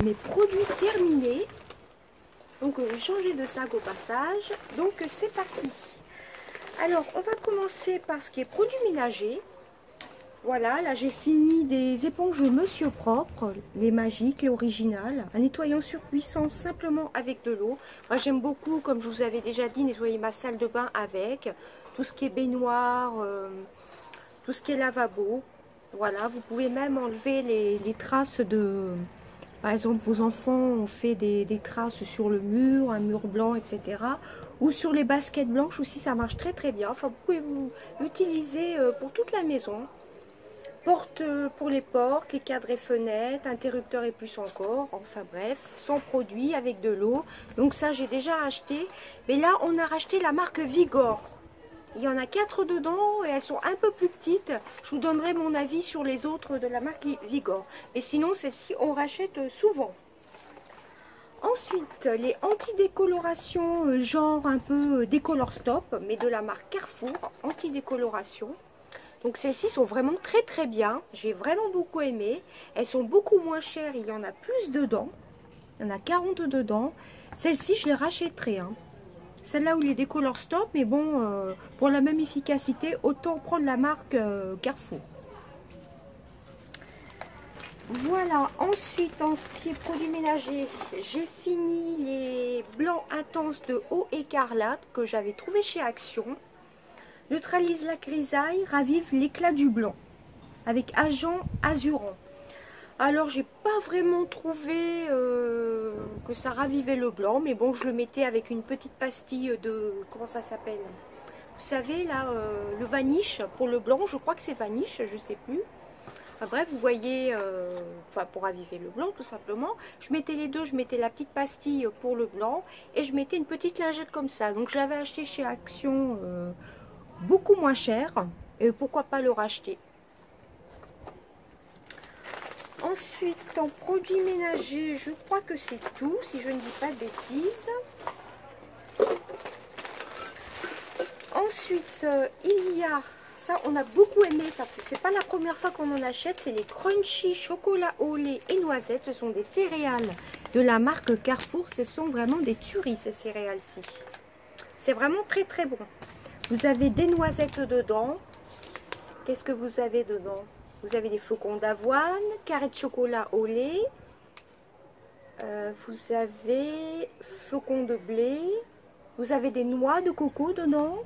mes produits terminés. Donc j'ai changé de sac au passage. Donc c'est parti. Alors on va commencer par ce qui est produits ménagers. Voilà, là j'ai fini des éponges Monsieur Propre, les magiques, les originales. Un nettoyant surpuissant simplement avec de l'eau. Moi j'aime beaucoup, comme je vous avais déjà dit, nettoyer ma salle de bain avec. Tout ce qui est baignoire, tout ce qui est lavabo. Voilà, vous pouvez même enlever les traces de... Par exemple, vos enfants ont fait des traces sur le mur, un mur blanc, etc. Ou sur les baskets blanches aussi, ça marche très très bien. Enfin, vous pouvez vous l'utiliser pour toute la maison. Porte pour les portes, les cadres et fenêtres, interrupteurs et plus encore. Enfin bref, sans produit, avec de l'eau. Donc ça, j'ai déjà acheté. Mais là, on a racheté la marque Vigor. Il y en a 4 dedans et elles sont un peu plus petites. Je vous donnerai mon avis sur les autres de la marque Vigor. Mais sinon, celle-ci, on rachète souvent. Ensuite, les anti-décoloration, genre un peu décolor stop, mais de la marque Carrefour, anti-décoloration. Donc celles-ci sont vraiment très très bien. J'ai vraiment beaucoup aimé. Elles sont beaucoup moins chères. Il y en a plus dedans. Il y en a 40 dedans. Celles-ci, je les rachèterai. Hein. Celle-là où les décolore stop, mais bon, pour la même efficacité, autant prendre la marque Carrefour. Voilà, ensuite, en ce qui est produits ménagers, j'ai fini les blancs intenses de eau écarlate que j'avais trouvé chez Action. Neutralise la grisaille, ravive l'éclat du blanc, avec agent azurant. Alors, j'ai pas vraiment trouvé que ça ravivait le blanc, mais bon, je le mettais avec une petite pastille de... Comment ça s'appelle? Vous savez, là, le vaniche pour le blanc, je crois que c'est vaniche, je sais plus. Enfin, bref, vous voyez, enfin, pour raviver le blanc, tout simplement. Je mettais les deux, je mettais la petite pastille pour le blanc, et je mettais une petite lingette comme ça. Donc, je l'avais acheté chez Action beaucoup moins cher, et pourquoi pas le racheter. Ensuite, en produits ménagers, je crois que c'est tout, si je ne dis pas de bêtises. Ensuite, il y a, ça on a beaucoup aimé, c'est pas la première fois qu'on en achète, c'est les crunchy chocolat au lait et noisettes. Ce sont des céréales de la marque Carrefour, ce sont vraiment des tueries ces céréales-ci. C'est vraiment très très bon. Vous avez des noisettes dedans. Qu'est-ce que vous avez dedans? Vous avez des flocons d'avoine, carré de chocolat au lait, vous avez flocons de blé, vous avez des noix de coco dedans,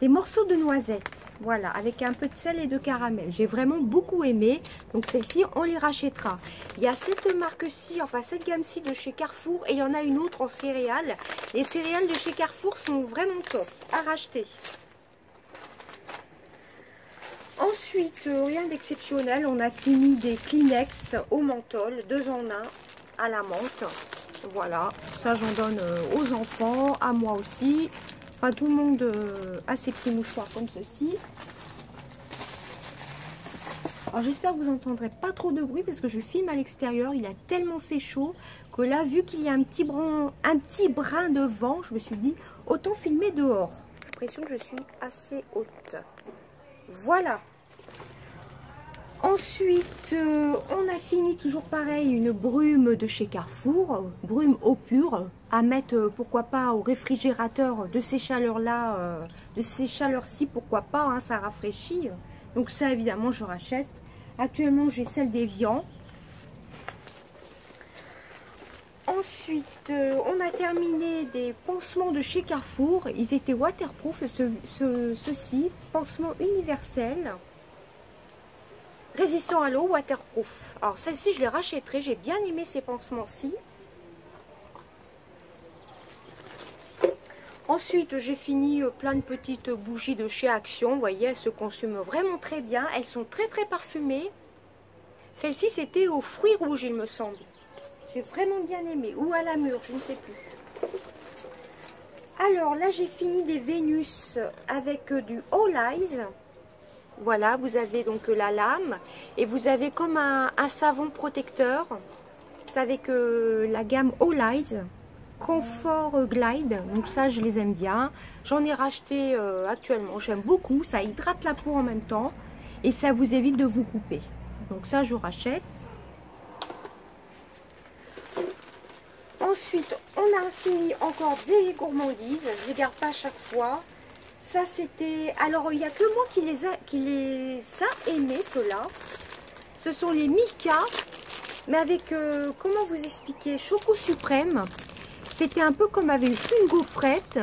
des morceaux de noisettes, voilà, avec un peu de sel et de caramel. J'ai vraiment beaucoup aimé, donc celle-ci, on les rachètera. Il y a cette marque-ci, enfin cette gamme-ci de chez Carrefour, et il y en a une autre en céréales. Les céréales de chez Carrefour sont vraiment top, à racheter. Ensuite, rien d'exceptionnel, on a fini des Kleenex au menthol, 2 en 1 à la menthe. Voilà, ça j'en donne aux enfants, à moi aussi. Enfin, tout le monde a ses petits mouchoirs comme ceci. Alors j'espère que vous n'entendrez pas trop de bruit parce que je filme à l'extérieur. Il a tellement fait chaud que là, vu qu'il y a un petit brin de vent, je me suis dit autant filmer dehors. J'ai l'impression que je suis assez haute. Voilà. Ensuite, on a fini toujours pareil, une brume de chez Carrefour, brume eau pure, à mettre pourquoi pas au réfrigérateur de ces chaleurs-là, de ces chaleurs-ci, pourquoi pas, hein, ça rafraîchit. Donc ça évidemment je rachète. Actuellement j'ai celle d'Evian. Ensuite, on a terminé des pansements de chez Carrefour. Ils étaient waterproof, ceux-ci, pansements universels, résistants à l'eau, waterproof. Alors celle-ci, je les rachèterai. J'ai bien aimé ces pansements-ci. Ensuite, j'ai fini plein de petites bougies de chez Action. Vous voyez, elles se consument vraiment très bien. Elles sont très très parfumées. Celle-ci, c'était aux fruits rouges, il me semble. J'ai vraiment bien aimé. Ou à la mûre, je ne sais plus. Alors là, j'ai fini des Vénus avec du All Eyes. Voilà, vous avez donc la lame. Et vous avez comme un savon protecteur. C'est avec la gamme All Eyes. Comfort Glide. Donc ça, je les aime bien. J'en ai racheté actuellement. J'aime beaucoup. Ça hydrate la peau en même temps. Et ça vous évite de vous couper. Donc ça, je rachète. fini encore des gourmandises. Je les garde pas à chaque fois. Ça, c'était... Alors, il n'y a que moi qui les a aimés, ceux-là. Ce sont les Milka, mais avec, comment vous expliquer, Choco Suprême. C'était un peu comme avec une gaufrette.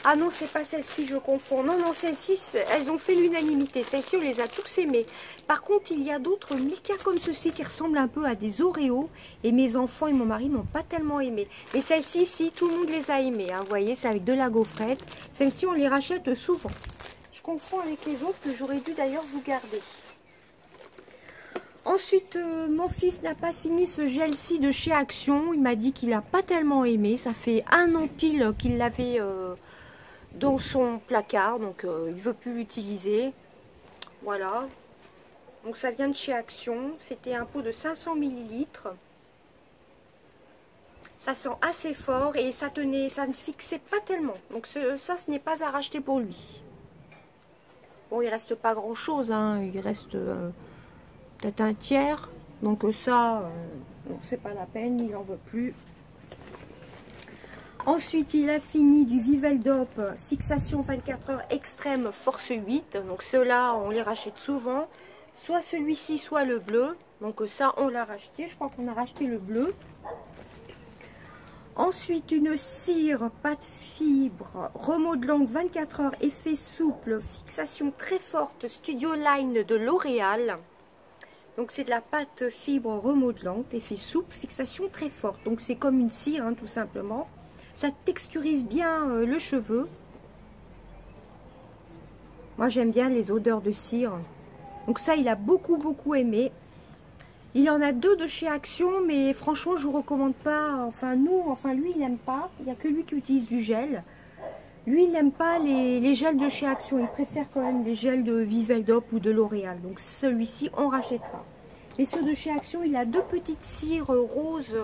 Ah non, c'est pas celle-ci, je confonds. Non, non, celles-ci, elles ont fait l'unanimité. Celles-ci, on les a tous aimées. Par contre, il y a d'autres Milka comme ceci qui ressemblent un peu à des Oreos. Et mes enfants et mon mari n'ont pas tellement aimé. Mais celles-ci, si, tout le monde les a aimées. Hein. Vous voyez, c'est avec de la gaufrette. Celles-ci, on les rachète souvent. Je confonds avec les autres que j'aurais dû d'ailleurs vous garder. Ensuite, mon fils n'a pas fini ce gel-ci de chez Action. Il m'a dit qu'il n'a pas tellement aimé. Ça fait 1 an pile qu'il l'avait... dans son placard, donc il ne veut plus l'utiliser. Voilà, donc ça vient de chez Action. C'était un pot de 500 ml. Ça sent assez fort et ça tenait, ça ne fixait pas tellement, donc ça ce n'est pas à racheter pour lui. Bon, il reste pas grand chose, hein. Il reste peut-être un tiers, donc ça c'est pas la peine, il n'en veut plus. Ensuite, il a fini du Viveldop fixation 24 heures extrême force 8. Donc ceux-là, on les rachète souvent. Soit celui-ci, soit le bleu. Donc ça, on l'a racheté. Je crois qu'on a racheté le bleu. Ensuite, une cire pâte fibre remodelante 24 heures effet souple fixation très forte Studio Line de L'Oréal. Donc c'est de la pâte fibre remodelante effet souple fixation très forte. Donc c'est comme une cire, hein, tout simplement. Ça texturise bien le cheveu. Moi, j'aime bien les odeurs de cire. Donc ça, il a beaucoup aimé. Il en a 2 de chez Action, mais franchement, je vous recommande pas. Enfin, lui, il n'aime pas. Il n'y a que lui qui utilise du gel. Lui, il n'aime pas les gels de chez Action. Il préfère quand même les gels de Viveldop ou de L'Oréal. Donc celui-ci, on rachètera. Et ceux de chez Action, il a 2 petites cires roses...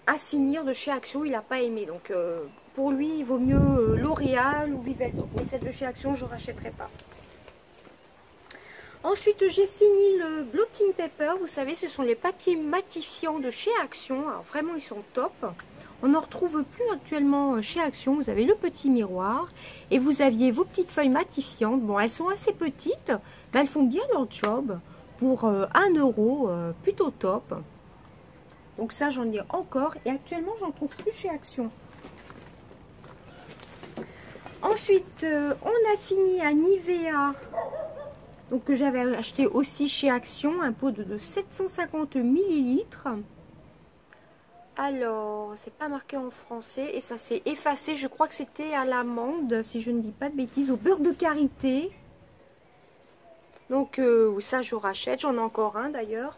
à finir de chez Action, il n'a pas aimé, donc pour lui il vaut mieux L'Oréal ou Viveldop, mais celle de chez Action je ne rachèterai pas. Ensuite j'ai fini le blotting paper, vous savez ce sont les papiers matifiants de chez Action. Alors vraiment ils sont top, on n'en retrouve plus actuellement chez Action. Vous avez le petit miroir et vous aviez vos petites feuilles matifiantes. Bon, elles sont assez petites mais elles font bien leur job pour 1 €, plutôt top. Donc ça, j'en ai encore. Et actuellement, j'en trouve plus chez Action. Ensuite, on a fini à Nivea. Donc que j'avais acheté aussi chez Action. Un pot de 750 ml. Alors, c'est pas marqué en français. Et ça s'est effacé. Je crois que c'était à l'amande, si je ne dis pas de bêtises. Au beurre de karité. Donc ça, je rachète. J'en ai encore un d'ailleurs.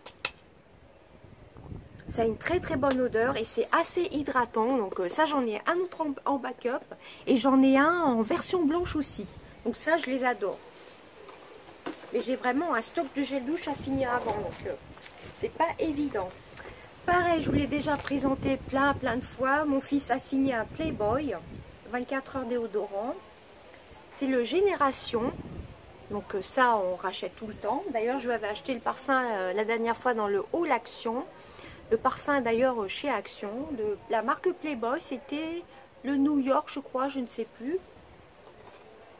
Ça a une très bonne odeur et c'est assez hydratant. Donc ça, j'en ai un autre en backup et j'en ai un en version blanche aussi. Donc ça, je les adore. Mais j'ai vraiment un stock de gel douche à finir avant. Donc c'est pas évident. Pareil, je vous l'ai déjà présenté plein de fois. Mon fils a fini un Playboy 24 heures déodorant. C'est le Génération. Donc ça, on rachète tout le temps. D'ailleurs, je lui avais acheté le parfum la dernière fois dans le haul Action. Le parfum d'ailleurs chez Action, de la marque Playboy, c'était le New York, je crois, je ne sais plus.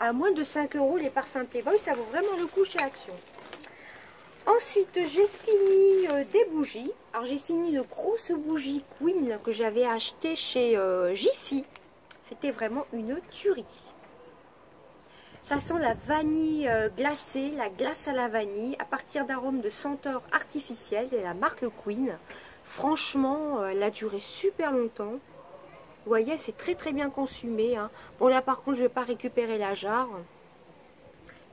À moins de 5 € les parfums Playboy, ça vaut vraiment le coup chez Action. Ensuite, j'ai fini des bougies. Alors, j'ai fini de grosses bougies Queen que j'avais achetées chez Jiffy. C'était vraiment une tuerie. Ça sent la vanille glacée, la glace à la vanille, à partir d'arômes de senteurs artificielles de la marque Queen. Franchement, elle a duré super longtemps. Vous voyez, c'est très bien consumé. Hein. Bon, là, par contre, je ne vais pas récupérer la jarre.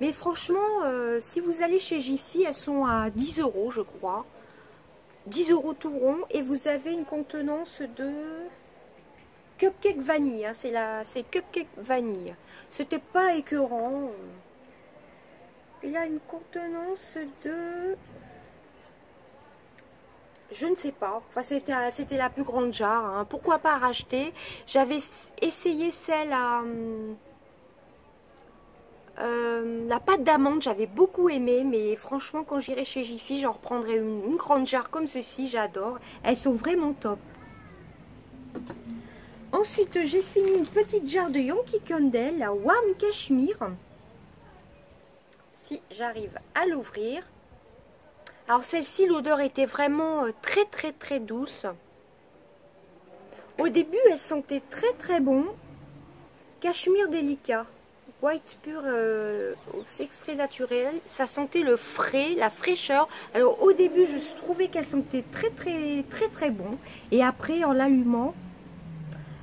Mais franchement, si vous allez chez Jiffy, elles sont à 10 €, je crois. 10 € tout rond. Et vous avez une contenance de cupcake vanille. Hein. C'est cupcake vanille. C'était pas écœurant. Il a une contenance de... Je ne sais pas. Enfin, c'était la plus grande jarre. Hein. Pourquoi pas racheter? J'avais essayé celle à... la pâte d'amande, j'avais beaucoup aimé. Mais franchement, quand j'irai chez Jiffy, j'en reprendrai une grande jarre comme ceci. J'adore. Elles sont vraiment top. Ensuite, j'ai fini une petite jarre de Yankee Candle, la Warm Cashmere. Si j'arrive à l'ouvrir. Alors celle-ci, l'odeur était vraiment très douce. Au début, elle sentait très bon. Cachemire délicat. White pur, c'est extrait naturel. Ça sentait le frais, la fraîcheur. Alors au début, je trouvais qu'elle sentait très bon. Et après, en l'allumant,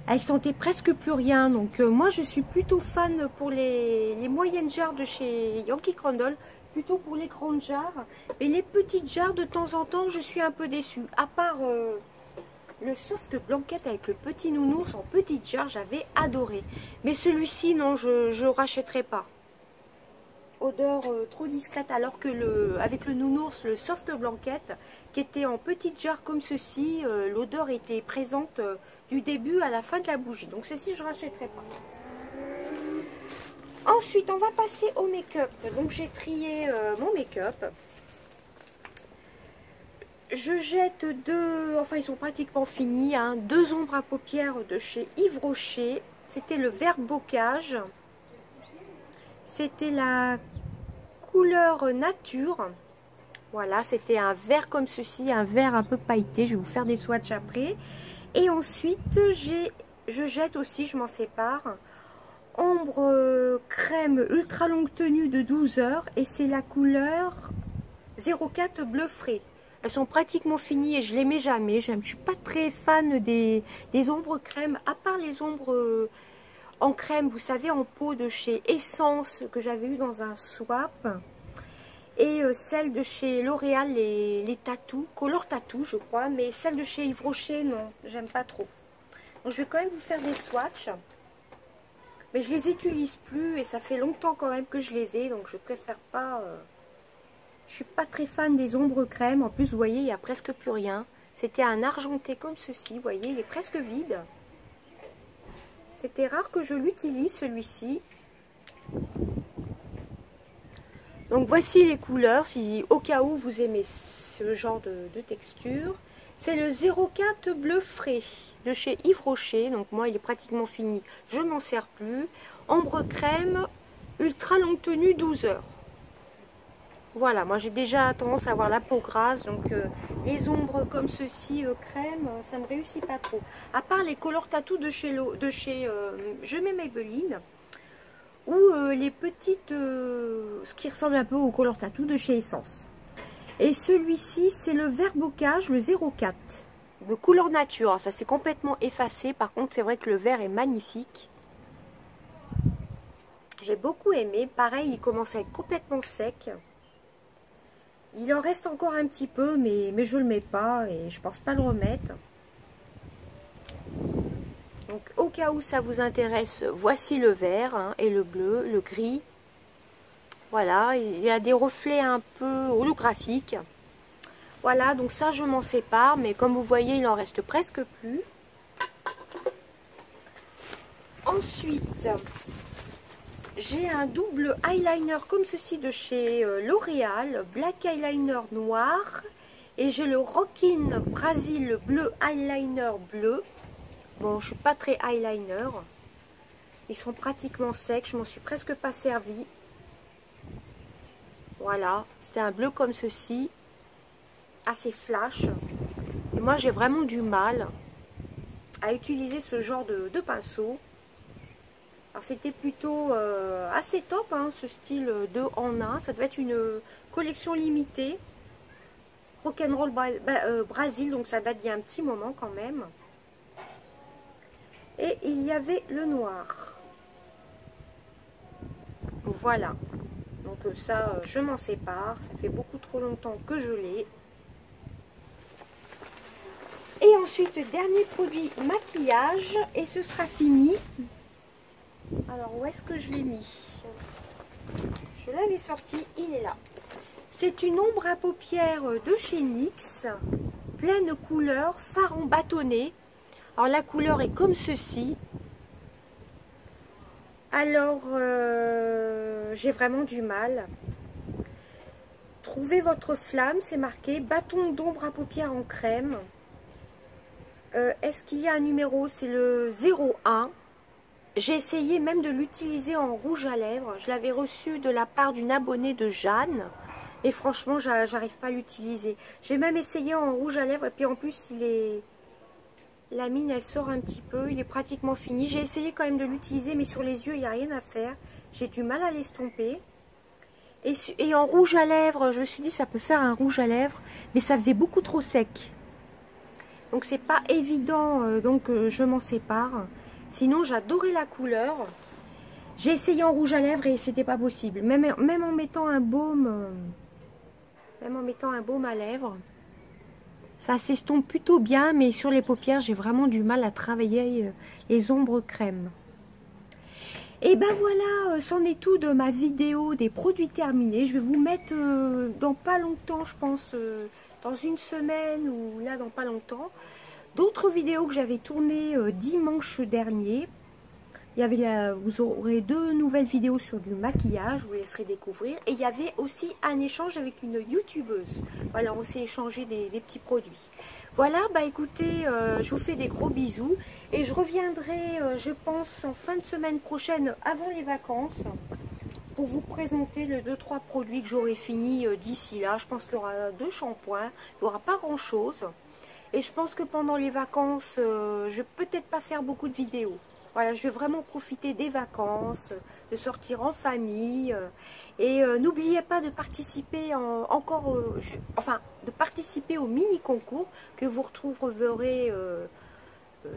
elle sentait presque plus rien. Donc moi, je suis plutôt fan pour les moyennes jarres de chez Yankee Candle, plutôt pour les grandes jarres. Et les petites jarres, de temps en temps, je suis un peu déçue. À part le soft blanket avec le petit nounours en petite jarre, j'avais adoré. Mais celui-ci, non, je ne rachèterai pas. Odeur trop discrète, alors que avec le nounours, le soft blanket, qui était en petite jarre comme ceci, l'odeur était présente du début à la fin de la bougie. Donc celle-ci, je ne rachèterai pas. Ensuite, on va passer au make-up. Donc j'ai trié mon make-up. Je jette deux, enfin ils sont pratiquement finis, hein, deux ombres à paupières de chez Yves Rocher. C'était le vert bocage. C'était la couleur nature. Voilà, c'était un vert comme ceci, un vert un peu pailleté. Je vais vous faire des swatchs après. Et ensuite, je jette aussi, je m'en sépare, ombre crème ultra longue tenue de 12 heures. Et c'est la couleur 04 bleu frais. Elles sont pratiquement finies et je les mets jamais. Je ne suis pas très fan des ombres crème, à part les ombres en crème, vous savez, en pot de chez Essence, que j'avais eu dans un swap. Et celle de chez L'Oréal, les tatous, Color Tattoo, je crois. Mais celle de chez Yves Rocher, non, j'aime pas trop. Donc je vais quand même vous faire des swatchs. Mais je les utilise plus et ça fait longtemps quand même que je les ai. Donc je préfère pas... Je suis pas très fan des ombres crème. En plus, vous voyez, il n'y a presque plus rien. C'était un argenté comme ceci. Vous voyez, il est presque vide. C'était rare que je l'utilise, celui-ci. Donc, voici les couleurs. Si au cas où vous aimez ce genre de texture. C'est le 04 bleu frais de chez Yves Rocher. Donc, moi, il est pratiquement fini. Je n'en sers plus. Ombre crème, ultra longue tenue, 12 heures. Voilà, moi j'ai déjà tendance à avoir la peau grasse, donc les ombres comme ceci, crème, ça me réussit pas trop. À part les Color Tattoo de chez Je mets Maybelline, ou les petites, ce qui ressemble un peu au Color Tattoo de chez Essence. Et celui-ci, c'est le vert bocage, le 04, de couleur nature. Ça s'est complètement effacé, par contre c'est vrai que le vert est magnifique. J'ai beaucoup aimé, pareil, il commence à être complètement sec. Il en reste encore un petit peu, mais je ne le mets pas et je pense pas le remettre. Donc au cas où ça vous intéresse, voici le vert, hein, et le bleu, le gris. Voilà, il y a des reflets un peu holographiques. Voilà, donc ça je m'en sépare, mais comme vous voyez, il en reste presque plus. Ensuite, j'ai un double eyeliner comme ceci de chez L'Oréal, Black Eyeliner noir. Et j'ai le Rockin Brazil bleu eyeliner bleu. Bon, je suis pas très eyeliner. Ils sont pratiquement secs, je m'en suis presque pas servi. Voilà, c'était un bleu comme ceci, assez flash. Et moi j'ai vraiment du mal à utiliser ce genre de pinceau. Alors c'était plutôt assez top, hein, ce style 2 en 1. Ça devait être une collection limitée. Rock'n'Roll Brazil, donc ça date d'il y a un petit moment quand même. Et il y avait le noir. Voilà. Donc ça, je m'en sépare. Ça fait beaucoup trop longtemps que je l'ai. Et ensuite, dernier produit maquillage. Et ce sera fini. Alors, où est-ce que je l'ai mis? Je l'avais sorti, il est là. C'est une ombre à paupières de chez NYX. Pleine couleur, fard en bâtonnet. Alors, la couleur est comme ceci. Alors, j'ai vraiment du mal. Trouvez votre flamme, c'est marqué. Bâton d'ombre à paupières en crème. Est-ce qu'il y a un numéro? C'est le 01. J'ai essayé même de l'utiliser en rouge à lèvres. Je l'avais reçu de la part d'une abonnée de Jeanne. Et franchement, j'arrive pas à l'utiliser. J'ai même essayé en rouge à lèvres. Et puis en plus, la mine, elle sort un petit peu. Il est pratiquement fini. J'ai essayé quand même de l'utiliser. Mais sur les yeux, il n'y a rien à faire. J'ai du mal à l'estomper. Et en rouge à lèvres, je me suis dit, ça peut faire un rouge à lèvres. Mais ça faisait beaucoup trop sec. Donc c'est pas évident. Donc je m'en sépare. Sinon, j'adorais la couleur. J'ai essayé en rouge à lèvres et c'était pas possible. Même en mettant un baume, à lèvres, ça s'estompe plutôt bien. Mais sur les paupières, j'ai vraiment du mal à travailler les ombres crème. Et ben voilà, c'en est tout de ma vidéo des produits terminés. Je vais vous mettre dans pas longtemps, je pense, dans une semaine ou là dans pas longtemps, d'autres vidéos que j'avais tournées dimanche dernier. Vous aurez 2 nouvelles vidéos sur du maquillage, je vous laisserai découvrir. Et il y avait aussi un échange avec une youtubeuse. Voilà, on s'est échangé des petits produits. Voilà, bah écoutez, je vous fais des gros bisous. Et je reviendrai, je pense, en fin de semaine prochaine, avant les vacances, pour vous présenter les 2-3 produits que j'aurai fini d'ici là. Je pense qu'il y aura 2 shampoings, il n'y aura pas grand chose. Et je pense que pendant les vacances, je ne vais peut-être pas faire beaucoup de vidéos. Voilà, je vais vraiment profiter des vacances, de sortir en famille. Et n'oubliez pas de participer de participer au mini-concours que vous retrouverez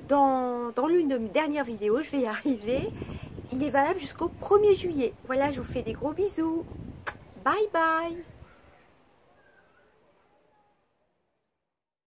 dans l'une de mes dernières vidéos. Je vais y arriver. Il est valable jusqu'au 1er juillet. Voilà, je vous fais des gros bisous. Bye bye.